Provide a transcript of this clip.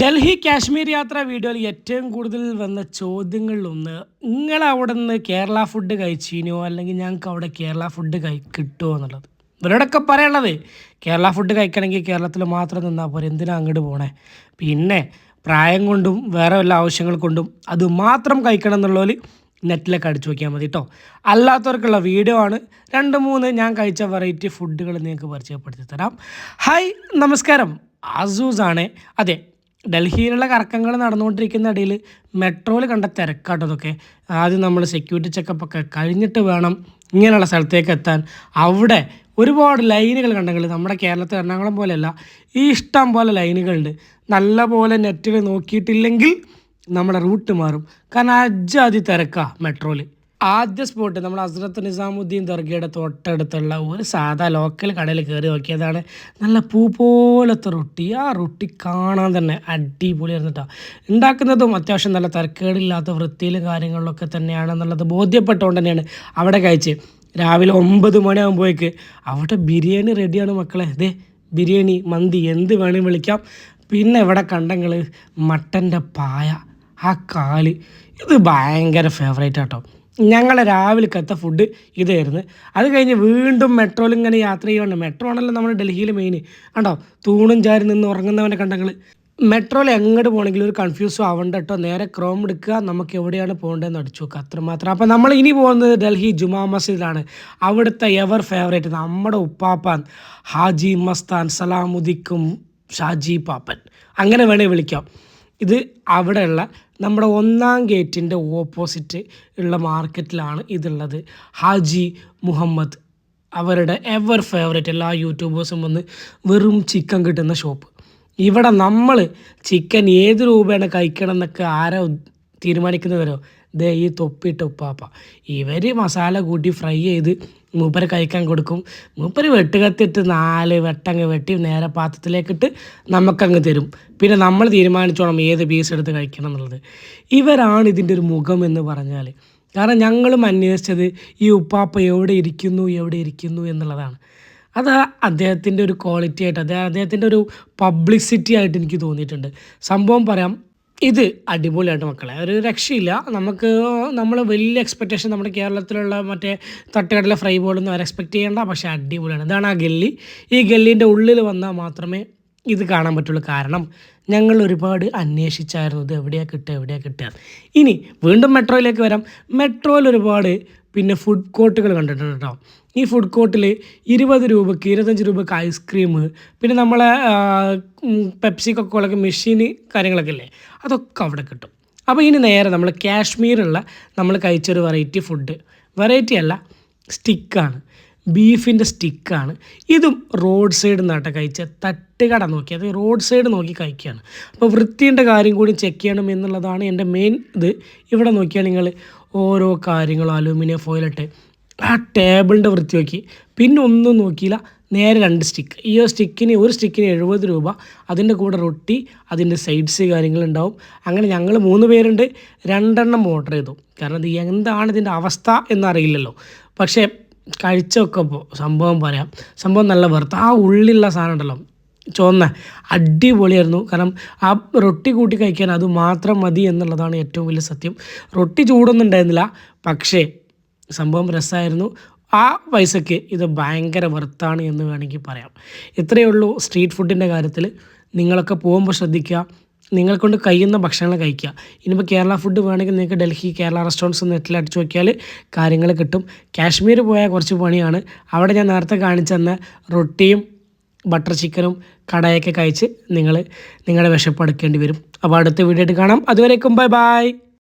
ഡൽഹി കാശ്മീർ യാത്രാ വീഡിയോയിൽ ഏറ്റവും കൂടുതൽ വന്ന ചോദ്യങ്ങളിലൊന്ന്, നിങ്ങൾ അവിടെ നിന്ന് കേരള ഫുഡ് കഴിച്ചിനോ, അല്ലെങ്കിൽ ഞങ്ങൾക്ക് അവിടെ കേരള ഫുഡ് കിട്ടുമോ എന്നുള്ളത്. ഇവരോടൊക്കെ പറയാനുള്ളത്, കേരള ഫുഡ് കഴിക്കണമെങ്കിൽ കേരളത്തിൽ മാത്രം നിന്നാൽ പോരെ, എന്തിനാ അങ്ങോട്ട് പോണേ. പിന്നെ പ്രായം കൊണ്ടും വേറെ വല്ല ആവശ്യങ്ങൾ കൊണ്ടും അത് മാത്രം കഴിക്കണം എന്നുള്ളവർ നെറ്റിലൊക്കെ അടിച്ചു നോക്കിയാൽ മതി കേട്ടോ. അല്ലാത്തവർക്കുള്ള വീഡിയോ ആണ്. 2-3 ഞാൻ കഴിച്ച വെറൈറ്റി ഫുഡുകൾ നിങ്ങൾക്ക് പരിചയപ്പെടുത്തി തരാം. ഹായ്, നമസ്കാരം. ആസൂസാണ്. അതെ, ഡൽഹിയിലുള്ള കറക്കങ്ങൾ നടന്നുകൊണ്ടിരിക്കുന്ന ഇടയിൽ മെട്രോയിൽ കണ്ട തിരക്കാട്ടോ അതൊക്കെ. ആദ്യം നമ്മൾ സെക്യൂരിറ്റി ചെക്കപ്പൊക്കെ കഴിഞ്ഞിട്ട് വേണം ഇങ്ങനെയുള്ള സ്ഥലത്തേക്ക് എത്താൻ. അവിടെ ഒരുപാട് ലൈനുകൾ കണ്ടെങ്കിൽ നമ്മുടെ കേരളത്തിൽ എറണാകുളം പോലെയല്ല, ഈ ഇഷ്ടം പോലെ ലൈനുകളുണ്ട്. നല്ല പോലെ നെറ്റിൽ നോക്കിയിട്ടില്ലെങ്കിൽ നമ്മുടെ റൂട്ട് മാറും. കാരണം അജ്ജാതി തിരക്കാ മെട്രോയിൽ. ആദ്യ സ്പോട്ട് നമ്മൾ ഹസ്രത്ത് നിസാമുദ്ദീൻ ദർഗയുടെ തൊട്ടടുത്തുള്ള ഒരു സാധാ ലോക്കൽ കടയിൽ കയറി നോക്കിയതാണ്. നല്ല പൂ പോലത്തെ റൊട്ടി. ആ റൊട്ടി കാണാൻ തന്നെ അടിപൊളിയായിരുന്നു കേട്ടോ. ഉണ്ടാക്കുന്നതും അത്യാവശ്യം നല്ല തരക്കേടില്ലാത്ത വൃത്തിയിലും കാര്യങ്ങളിലൊക്കെ തന്നെയാണെന്നുള്ളത് ബോധ്യപ്പെട്ടുകൊണ്ട് തന്നെയാണ് അവിടെ കഴിച്ച്. രാവിലെ 9 മണിയാകുമ്പോഴേക്ക് അവിടെ ബിരിയാണി റെഡിയാണ് മക്കളെ. ഇതേ ബിരിയാണി, മന്തി, എന്ത് വേണമെങ്കിലും വിളിക്കാം. പിന്നെ ഇവിടെ കണ്ടങ്ങൾ മട്ടൻ്റെ പായ, ആ കാല്, ഇത് ഭയങ്കര ഫേവറേറ്റ് ആട്ടോ. ഞങ്ങൾ രാവിലത്തെ ഫുഡ് ഇതായിരുന്നു. അത് കഴിഞ്ഞ് വീണ്ടും മെട്രോയിൽ ഇങ്ങനെ യാത്ര ചെയ്യുന്നുണ്ട്. മെട്രോ ആണല്ലോ നമ്മൾ ഡൽഹിയിൽ മെയിൻ. കണ്ടോ, തൂണും ചാരി നിന്ന് ഉറങ്ങുന്നവനെ കണ്ടങ്ങൾ. മെട്രോയിൽ എങ്ങോട്ട് പോകണമെങ്കിലും ഒരു കൺഫ്യൂസും ആവണ്ട കേട്ടോ. നേരെ ക്രോം എടുക്കുക, നമുക്ക് എവിടെയാണ് പോകേണ്ടതെന്ന് അടിച്ചു നോക്കുക, അത്രമാത്രം. അപ്പോൾ നമ്മൾ ഇനി പോകുന്നത് ഡൽഹി ജുമാ മസ്ജിദിലാണ്. അവിടുത്തെ എവർ ഫേവറേറ്റ് നമ്മുടെ ഉപ്പാപ്പാൻ ഹാജി മസ്താൻ സലാമുദിക്കും ഷാജി പാപ്പൻ, അങ്ങനെ വേണേൽ വിളിക്കാം. ഇത് അവിടെയുള്ള നമ്മുടെ 1-ാം ഗേറ്റിൻ്റെ ഓപ്പോസിറ്റ് ഉള്ള മാർക്കറ്റിലാണ് ഇതുള്ളത്. ഹാജി മുഹമ്മദ് അവരുടെ എവർ ഫേവറേറ്റ്, എല്ലാ യൂട്യൂബേഴ്സും വന്ന് വെറും ചിക്കൻ കിട്ടുന്ന ഷോപ്പ്. ഇവിടെ നമ്മൾ ചിക്കൻ ഏത് രൂപയാണ് കഴിക്കണം എന്നൊക്കെ ആരോ തീരുമാനിക്കുന്നവരോ, ദേ ഈ തൊപ്പിട്ട ഉപ്പാപ്പ. ഇവർ മസാല കൂട്ടി ഫ്രൈ ചെയ്ത് മൂപ്പര് കഴിക്കാൻ കൊടുക്കും. മൂപ്പര് വെട്ടുകത്തിട്ട് 4 വെട്ടങ്ങ് വെട്ടി നേരെ പാത്രത്തിലേക്കിട്ട് നമുക്കങ്ങ് തരും. പിന്നെ നമ്മൾ തീരുമാനിച്ചോണം ഏത് പീസ് എടുത്ത് കഴിക്കണം എന്നുള്ളത്. ഇവരാണ് ഇതിൻ്റെ ഒരു മുഖം എന്ന് പറഞ്ഞാൽ. കാരണം ഞങ്ങളും അന്വേഷിച്ചത് ഈ ഉപ്പാപ്പ എവിടെ ഇരിക്കുന്നു എന്നുള്ളതാണ്. അത് അദ്ദേഹത്തിൻ്റെ ഒരു ക്വാളിറ്റി ആയിട്ട്, അദ്ദേഹത്തിൻ്റെ ഒരു പബ്ലിസിറ്റി ആയിട്ട് എനിക്ക് തോന്നിയിട്ടുണ്ട്. സംഭവം പറയാം, ഇത് അടിപൊളിയായിട്ട് മക്കളെ, ഒരു രക്ഷയില്ല. നമ്മൾ വലിയ എക്സ്പെക്റ്റേഷൻ നമ്മുടെ കേരളത്തിലുള്ള മറ്റേ തട്ടുകടല ഫ്രൈ ബോളൊന്നും അവർ എക്സ്പെക്റ്റ് ചെയ്യേണ്ട. പക്ഷേ അടിപൊളിയാണ്. ഇതാണ് ആ ഗല്ലി. ഈ ഗല്ലീൻ്റെ ഉള്ളിൽ വന്നാൽ മാത്രമേ ഇത് കാണാൻ പറ്റുള്ളൂ. കാരണം ഞങ്ങൾ ഒരുപാട് അന്വേഷിച്ചായിരുന്നു ഇത് എവിടെയാണ് കിട്ടുക. ഇനി വീണ്ടും മെട്രോയിലേക്ക് വരാം. മെട്രോയിൽ ഒരുപാട് പിന്നെ ഫുഡ് കോർട്ടുകൾ കണ്ടിട്ടുണ്ട് കേട്ടോ. ഈ ഫുഡ് കോർട്ടിൽ 20 രൂപയ്ക്ക് 25 രൂപയ്ക്ക് ഐസ്ക്രീം, പിന്നെ നമ്മളെ പെപ്സി കൊക്കോളൊക്കെ മെഷീന് കാര്യങ്ങളൊക്കെ ഇല്ലേ, അതൊക്കെ അവിടെ കിട്ടും. അപ്പോൾ ഇനി നേരെ നമ്മൾ കാശ്മീരുള്ള നമ്മൾ കഴിച്ചൊരു വെറൈറ്റി അല്ല, സ്റ്റിക്കാണ്, ബീഫിൻ്റെ സ്റ്റിക്കാണ്. ഇതും റോഡ് സൈഡ് നിന്നാട്ടെ കഴിച്ച തട്ടുകട നോക്കി, അത് റോഡ് സൈഡ് നോക്കി കഴിക്കുകയാണ്. അപ്പോൾ വൃത്തിയുടെ കാര്യം കൂടി ചെക്ക് ചെയ്യണം എന്നുള്ളതാണ് എൻ്റെ മെയിൻ ഇത്. ഇവിടെ നോക്കിയാൽ നിങ്ങൾ ഓരോ കാര്യങ്ങളും അലൂമിനിയം ഫോയിലിട്ട് ആ ടേബിളിൻ്റെ വൃത്തി നോക്കി, പിന്നെ ഒന്നും നോക്കിയില്ല, നേരെ 2 സ്റ്റിക്ക്. ഈ ഒരു സ്റ്റിക്കിന് 70 രൂപ. അതിൻ്റെ കൂടെ റൊട്ടി, അതിൻ്റെ സൈഡ്സ് കാര്യങ്ങളുണ്ടാവും. അങ്ങനെ ഞങ്ങൾ 3 പേരുണ്ട്, 2 എണ്ണം ഓർഡർ ചെയ്തു. കാരണം ഇത് എന്താണ് ഇതിൻ്റെ അവസ്ഥ എന്നറിയില്ലല്ലോ. പക്ഷേ കഴിച്ചൊക്കെ സംഭവം പറയാം, സംഭവം നല്ല വെറുതെ. ആ ഉള്ളിലുള്ള സാധനം ഉണ്ടല്ലോ, ചുവന്ന അടിപൊളിയായിരുന്നു. കാരണം ആ റൊട്ടി കൂട്ടി കഴിക്കാൻ അത് മാത്രം മതി എന്നുള്ളതാണ് ഏറ്റവും വലിയ സത്യം. റൊട്ടി ചൂടൊന്നും ഉണ്ടായിരുന്നില്ല, പക്ഷേ സംഭവം രസമായിരുന്നു. ആ പൈസയ്ക്ക് ഇത് ഭയങ്കര വർത്താണ് എന്ന് വേണമെങ്കിൽ പറയാം. ഇത്രയേ ഉള്ളൂ സ്ട്രീറ്റ് ഫുഡിൻ്റെ കാര്യത്തിൽ. നിങ്ങളൊക്കെ പോകുമ്പോൾ ശ്രദ്ധിക്കുക, നിങ്ങൾക്കൊണ്ട് കഴിയുന്ന ഭക്ഷണങ്ങൾ കഴിക്കുക. ഇനിയിപ്പോൾ കേരള ഫുഡ് വേണമെങ്കിൽ നിങ്ങൾക്ക് ഡൽഹി കേരള റെസ്റ്റോറൻറ്റ്സ് നെറ്റിൽ അടിച്ചു നോക്കിയാൽ കാര്യങ്ങൾ കിട്ടും. കാശ്മീർ പോയാൽ കുറച്ച് പണിയാണ്. അവിടെ ഞാൻ നേരത്തെ കാണിച്ചെന്ന റൊട്ടിയും ബട്ടർ ചിക്കനും കടയൊക്കെ കഴിച്ച് നിങ്ങളുടെ വിശപ്പ് അടുക്കേണ്ടി വരും. അപ്പോൾ അടുത്ത വീഡിയോ ആയിട്ട് കാണാം. അതുവരേക്കും ബൈ ബൈ.